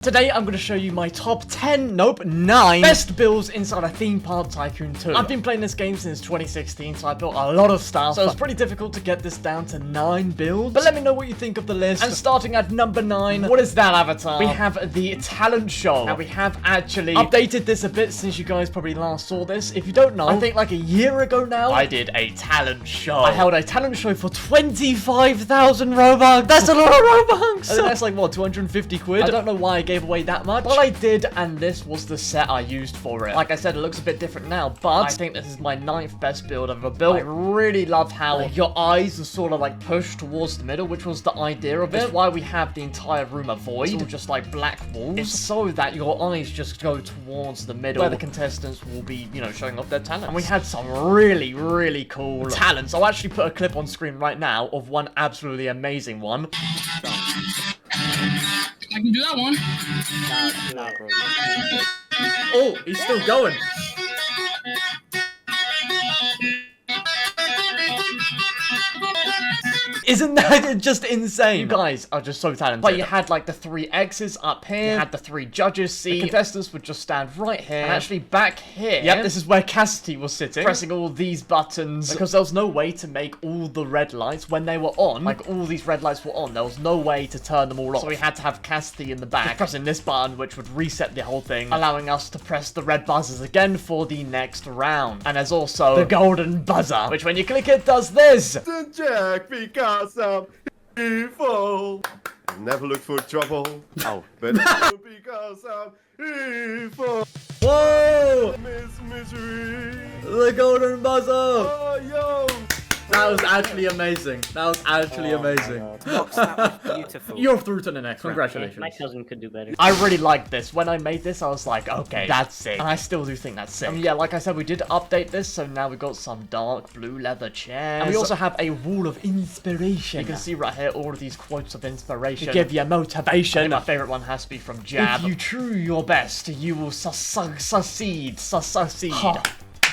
Today, I'm going to show you my top 10, nope, 9 best builds inside a theme park Tycoon 2. I've been playing this game since 2016, so I built a lot of stuff. So it's pretty difficult to get this down to 9 builds. But let me know what you think of the list. And starting at number 9, what is that, Avatar? We have the talent show. And we have actually updated this a bit since you guys probably last saw this. If you don't know, I think like a year ago now, I did a talent show. I held a talent show for 25,000 Robux. That's a lot of Robux. And that's like, what, 250 quid? I don't know why I gave away that much, but I did, and this was the set I used for it. Like I said, it looks a bit different now, but I think this is my 9th best build I've ever built. I really love how your eyes are sort of like pushed towards the middle, which was the idea of it. It's why we have the entire room a void. It's all just like black walls. It's so that your eyes just go towards the middle, where the contestants will be, you know, showing off their talents. And we had some really, really cool talents. I'll actually put a clip on screen right now of one absolutely amazing one. I can do that one. Oh, he's still going. Isn't that just insane? You guys are just so talented. But you had like the 3 X's up here. You had the 3 judges seat. The contestants would just stand right here. And actually back here. Yep, this is where Cassidy was sitting. Pressing all these buttons. Because there was no way to make all the red lights when they were on. Like all these red lights were on. There was no way to turn them all off. So we had to have Cassidy in the back pressing this button, which would reset the whole thing, allowing us to press the red buzzers again for the next round. And there's also the golden buzzer, which when you click it does this. Jack because I'm evil. Never look for trouble. Oh, but because I'm evil. Whoa! Miss Misery. The golden buzzer! Oh, yo! That was actually amazing. That was actually amazing. Box, that was beautiful. You're through to the next round. Congratulations. My cousin could do better. I really liked this. When I made this, I was like, okay, that's sick. And I still do think that's sick. Yeah, like I said, we did update this, so now we've got some dark blue leather chairs. And we also have a wall of inspiration. You can see right here all of these quotes of inspiration to give you motivation. I think my favorite one has to be from Jab. If you true your best, you will succeed.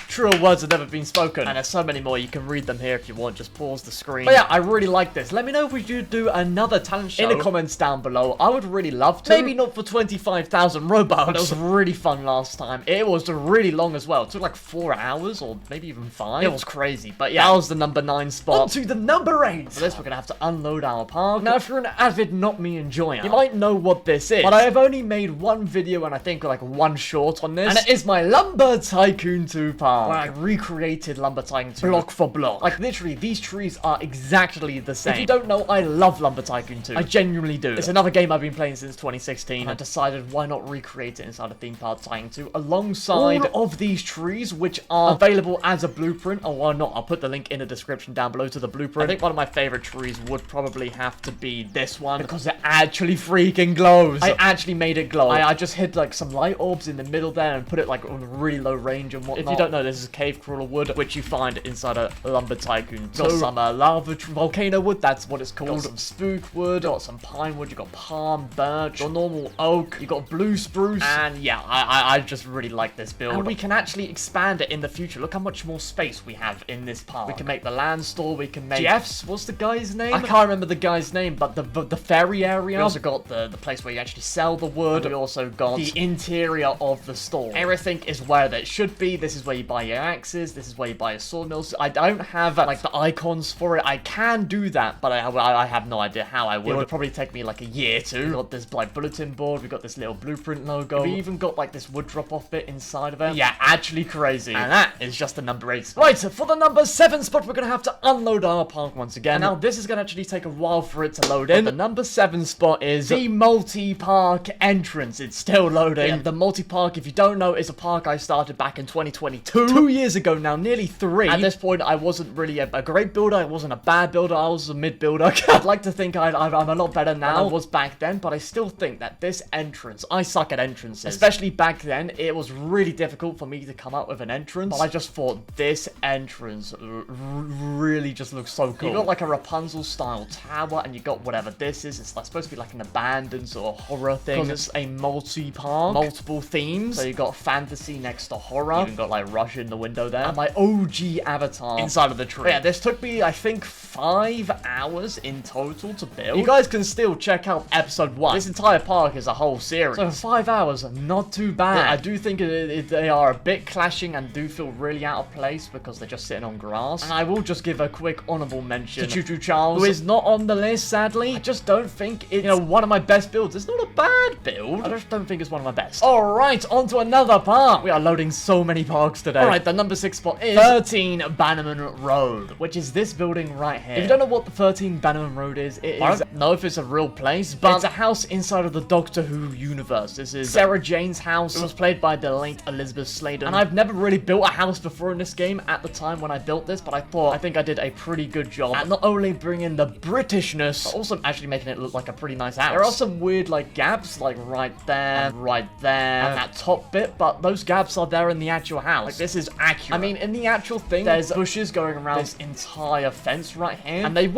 Truer words have never been spoken. And there's so many more. You can read them here if you want. Just pause the screen. But yeah, I really like this. Let me know if we should do another talent show in the comments down below. I would really love to. Maybe not for 25,000 Robux. But it was really fun last time. It was really long as well. It took like 4 hours or maybe even 5. It was crazy. But yeah, that was the number 9 spot. On to the number 8. For this, we're going to have to unload our park. Now, if you're an avid Notme enjoyer, you might know what this is. But I have only made one video and I think like one short on this. And it is my Lumber Tycoon 2 park. Where I recreated Lumber Tycoon 2 block for block. Like literally, these trees are exactly the same. If you don't know, I love Lumber Tycoon 2. I genuinely do. It's another game I've been playing since 2016. And I decided why not recreate it inside a theme park Tycoon 2 alongside all of these trees, which are available as a blueprint. Or why not? I'll put the link in the description down below to the blueprint. I think one of my favorite trees would probably have to be this one because it actually freaking glows. I actually made it glow. I just hid like some light orbs in the middle there and put it like on really low range and whatnot. If you don't know, this is cave crawler wood, which you find inside a Lumber Tycoon. Got some lava volcano wood, that's what it's called. Got some spook wood, got some pine wood, you got palm, birch, your normal oak, you got blue spruce, and yeah, I just really like this build. And we can actually expand it in the future. Look how much more space we have in this park. We can make the land store, we can make Jeff's, what's the guy's name? I can't remember the guy's name, but the ferry area. We also got the place where you actually sell the wood. And we also got the interior of the store. Everything is where that should be. This is where you buy your axes. This is where you buy your sawmills. I don't have like the icons for it. I can do that, but I have no idea how I would. It would probably take me like a year to. We got this like bulletin board. We got this little blueprint logo. We even got like this wood drop off bit inside of it. Yeah, actually crazy. And that is just the number 8 spot. Right, so for the number 7 spot, we're gonna have to unload our park once again. And now this is gonna actually take a while for it to load in. But the number 7 spot is the multi-park entrance. It's still loading. Yeah, the multi-park, if you don't know, is a park I started back in 2022. 2 years ago now, nearly 3. At this point, I wasn't really a great builder. I wasn't a bad builder. I was a mid builder. I'd like to think I'm a lot better now than I was back then, but I still think that this entrance, I suck at entrances. Especially back then, it was really difficult for me to come up with an entrance. But I just thought this entrance really just looks so cool. You got like a Rapunzel style tower, and you got whatever this is. It's like supposed to be like an abandoned sort of horror thing. Because it's a multi-park, multiple themes. So you got fantasy next to horror. You even got like Russian statue in the window there. And my OG avatar inside of the tree. But yeah, this took me, I think, 5 hours in total to build. You guys can still check out episode 1. This entire park is a whole series. So 5 hours, not too bad. But I do think they are a bit clashing and do feel really out of place because they're just sitting on grass. And I will just give a quick honorable mention to Choo Choo Charles, who is not on the list, sadly. I just don't think it's, one of my best builds. It's not a bad build. I just don't think it's one of my best. All right, on to another park. We are loading so many parks today. All right, the number 6 spot is 13 Bannerman Road, which is this building right here. If you don't know what the 13 Bannerman Road is, I don't know if it's a real place, but it's a house inside of the Doctor Who universe. This is Sarah Jane's house. It was played by the late Elizabeth Sladen. And I've never really built a house before in this game at the time when I built this, but I think I did a pretty good job at not only bringing the Britishness, but also actually making it look like a pretty nice house. There are some weird, like, gaps, like right there, and that top bit, but those gaps are there in the actual house. Like, this is accurate. I mean, in the actual thing, there's bushes going around this entire fence right here, and there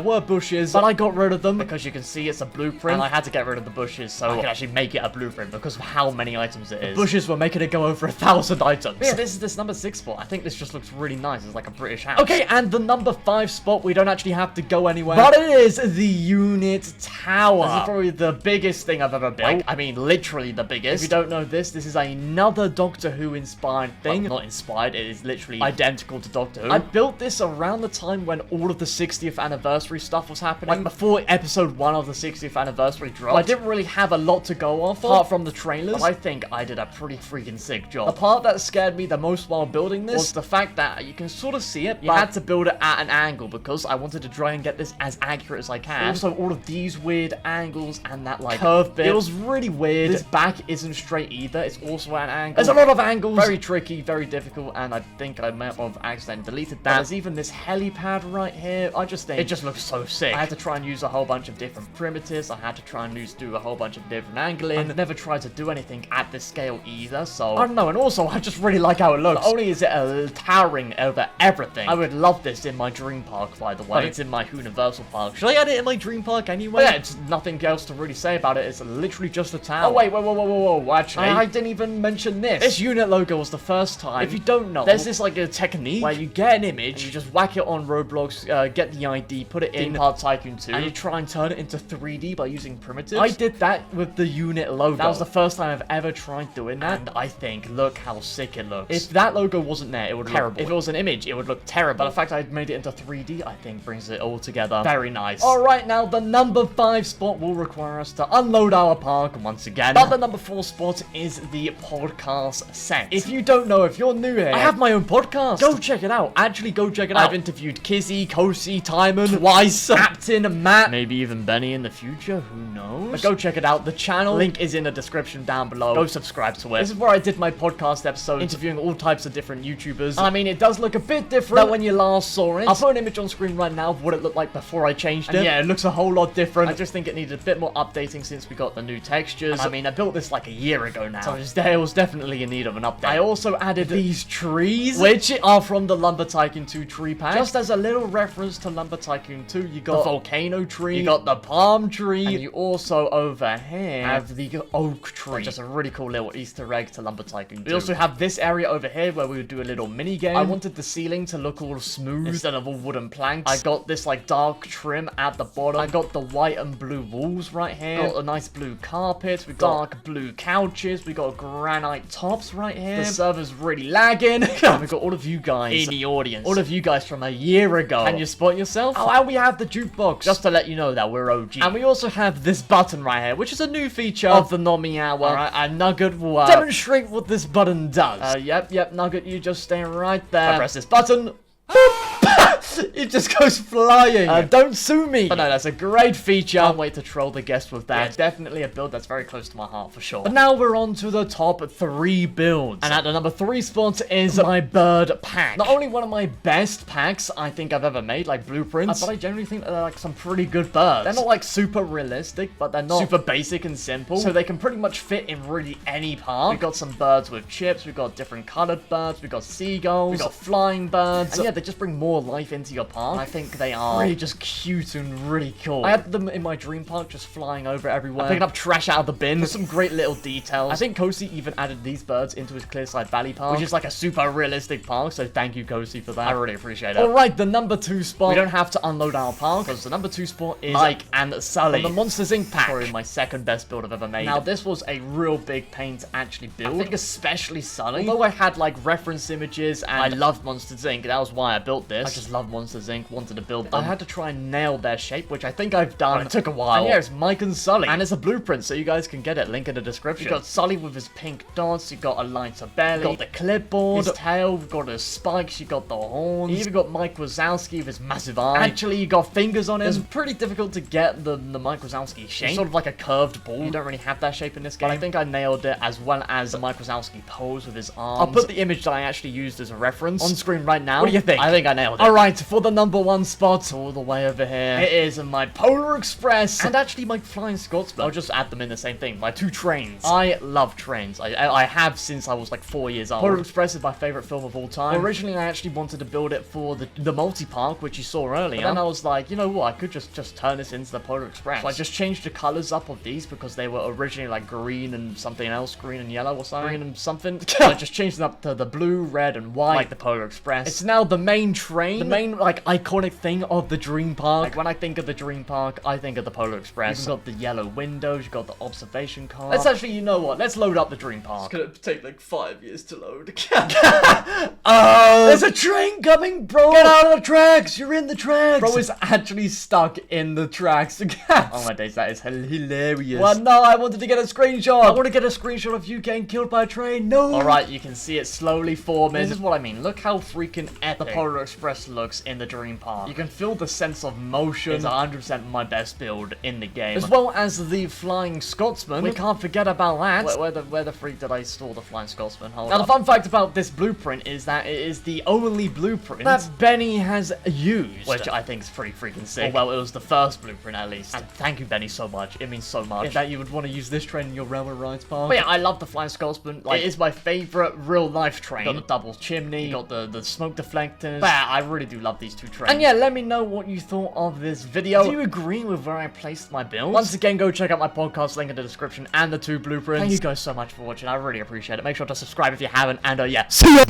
were bushes, but I got rid of them because you can see it's a blueprint, and I had to get rid of the bushes so I could actually make it a blueprint because of how many items it is. The bushes were making it go over 1,000 items. Yeah, this is this number 6 spot. I think this just looks really nice. It's like a British house. Okay, and the number 5 spot, we don't actually have to go anywhere, but it is the unit tower. This is probably the biggest thing I've ever built. Like, I mean, literally the biggest. If you don't know this is another Doctor Who inspired thing. Well, not inspired, it is literally identical to Doctor Who. I built this around the time when all of the 60th anniversary stuff was happening. Like, before episode 1 of the 60th anniversary dropped. I didn't really have a lot to go off apart from the trailers, but I think I did a pretty freaking sick job. The part that scared me the most while building this was the fact that you can sort of see it, but I had to build it at an angle because I wanted to try and get this as accurate as I can. Also, all of these weird angles and that, like, curve bit, it was really weird. This back isn't straight either. It's also at an angle. There's a lot of angles. Very tricky, very difficult, and I think I might have accidentally deleted that. But there's even this helipad right here. I just think it just looks so sick. I had to try and use a whole bunch of different primitives. I had to try and do a whole bunch of different angling. I never tried to do anything at this scale either, so I don't know. And also, I just really like how it looks. Not only is it towering over everything, I would love this in my dream park, by the way. But it's in my Universal Park. Should I add it in my dream park anyway? But yeah, it's nothing else to really say about it. It's literally just a tower. Oh, wait, whoa. Actually, I didn't even mention this. This unit logo was the first time. If you don't know, there's this, like, a technique where you get an image, and you just whack it on Roblox, get the ID, put it in part Tycoon 2, and you try and turn it into 3D by using primitives. I did that with the unit logo. That was the first time I've ever tried doing that, and I think, look how sick it looks. If that logo wasn't there, it would look terrible. If it was an image, it would look terrible. But the fact I made it into 3D, I think, brings it all together. Very nice. Alright, now the number 5 spot will require us to unload our park once again. But the number 4 spot is the podcast set. If you don't know, if you're new here, I have my own podcast. Go check it out. Actually, go check it out. I've interviewed Kizy, Kosi, Timon, twice, Captain, Matt, maybe even Benny in the future. Who knows? But go check it out. The channel link is in the description down below. Go subscribe to it. This is where I did my podcast episode, interviewing all types of different YouTubers. I mean, it does look a bit different than when you last saw it. I'll put an image on screen right now of what it looked like before I changed it. Yeah, it looks a whole lot different. I just think it needed a bit more updating since we got the new textures. I mean, I built this like a year ago now, so it was definitely in need of an update. I also added these trees, which are from the Lumber Tycoon 2 tree pack. Just as a little reference to Lumber Tycoon 2, you got the volcano tree, you got the palm tree, and you also over here have the oak tree. Just a really cool little Easter egg to Lumber Tycoon 2. We also have this area over here where we would do a little mini game. I wanted the ceiling to look all smooth instead of all wooden planks. I got this like dark trim at the bottom. I got the white and blue walls right here. Got a nice blue carpet. We got dark blue couches. We got granite tops right here. The server's really lagging. We got all of you guys in the audience. All of you guys from a year ago. Can you spot yourself? Oh, and we have the jukebox. Just to let you know that we're OG. And we also have this button right here, which is a new feature of the Notme hour. Alright, and Nugget will demonstrate what this button does. Yep, Nugget, you just stay right there. I press this button. It just goes flying. Don't sue me. But no, that's a great feature. Can't wait to troll the guests with that. Yeah, definitely a build that's very close to my heart for sure. But now we're on to the top 3 builds. And at the number 3 spot is my bird pack. Not only one of my best packs I think I've ever made, like blueprints, but I generally think they're like some pretty good birds. They're not like super realistic, but they're not super basic and simple. So they can pretty much fit in really any part. We've got some birds with chips. We've got different colored birds. We've got seagulls. We've got flying birds. And yeah, they just bring more life into into your park. I think they are really just cute and really cool. I had them in my dream park just flying over everywhere. Picking up trash out of the bin. There's some great little details. I think Kizy even added these birds into his Clearside Valley park, which is like a super realistic park, so thank you, Kizy, for that. I really appreciate it. Alright, the number 2 spot. We don't have to unload our park, because the number 2 spot is Mike and Sully from the Monsters Inc. pack. Probably my second best build I've ever made. Now, this was a real big pain to actually build. I think especially Sully. Although I had like reference images and I loved Monsters Inc. That was why I built this. I just love Monsters Inc. Wanted to build them. I had to try and nail their shape, which I think I've done. It took a while. And yeah, it's Mike and Sully. And it's a blueprint, so you guys can get it. Link in the description. You got Sully with his pink dots. You got a lighter belly. You got the clipboard. His tail. You've got his spikes. You got the horns. You even got Mike Wazowski with his massive eye. Actually, you got fingers on him. It's pretty difficult to get the Mike Wazowski shape. It's sort of like a curved ball. You don't really have that shape in this game. But I think I nailed it, as well as the Mike Wazowski pose with his arms. I'll put the image that I actually used as a reference on screen right now. What do you think? I think I nailed it. Alright, for the number 1 spot, all the way over here, it is my Polar Express and actually my Flying Scotsman. I'll just add them in the same thing. My 2 trains. I love trains. I have since I was like 4 years old. Polar Express is my favorite film of all time. Originally, I actually wanted to build it for the multi-park, which you saw earlier. But then I was like, you know what? I could just turn this into the Polar Express. So I just changed the colors up of these because they were originally like green and something else, green and yellow or something. Green and something. So I just changed them up to the blue, red, and white, like the Polar Express. It's now the main train, the main like iconic thing of the dream park. Like when I think of the dream park, I think of the Polar Express. You've got the yellow windows, you've got the observation car. Let's actually, you know what? Let's load up the dream park. It's gonna take like 5 years to load. There's a train coming, bro! Get out of the tracks! You're in the tracks! Bro is actually stuck in the tracks. Oh my days, that is hilarious. Well, no, I wanted to get a screenshot. I want to get a screenshot of you getting killed by a train. No! Alright, you can see it slowly forming. This is what I mean. Look how freaking epic the Polar Express looks in the dream park. You can feel the sense of motion. It's 100% my best build in the game. As well as the Flying Scotsman. We can't forget about that. Where the freak did I store the Flying Scotsman? Hold on. The fun fact about this blueprint is that it is the only blueprint that Benny has used, which I think is pretty freaking sick. Well, it was the first blueprint at least. And thank you, Benny, so much. It means so much that you would want to use this train in your railway rides park. But yeah, I love the Flying Scotsman. Like, it is my favorite real life train. You got the double chimney, you got the smoke deflectors. But yeah, I really do love these 2 trains. And yeah, let me know what you thought of this video. Do you agree with where I placed my build? Once again, go check out my podcast, link in the description, and the 2 blueprints. Thank you guys so much for watching. I really appreciate it. Make sure to subscribe if you haven't, and yeah, see ya!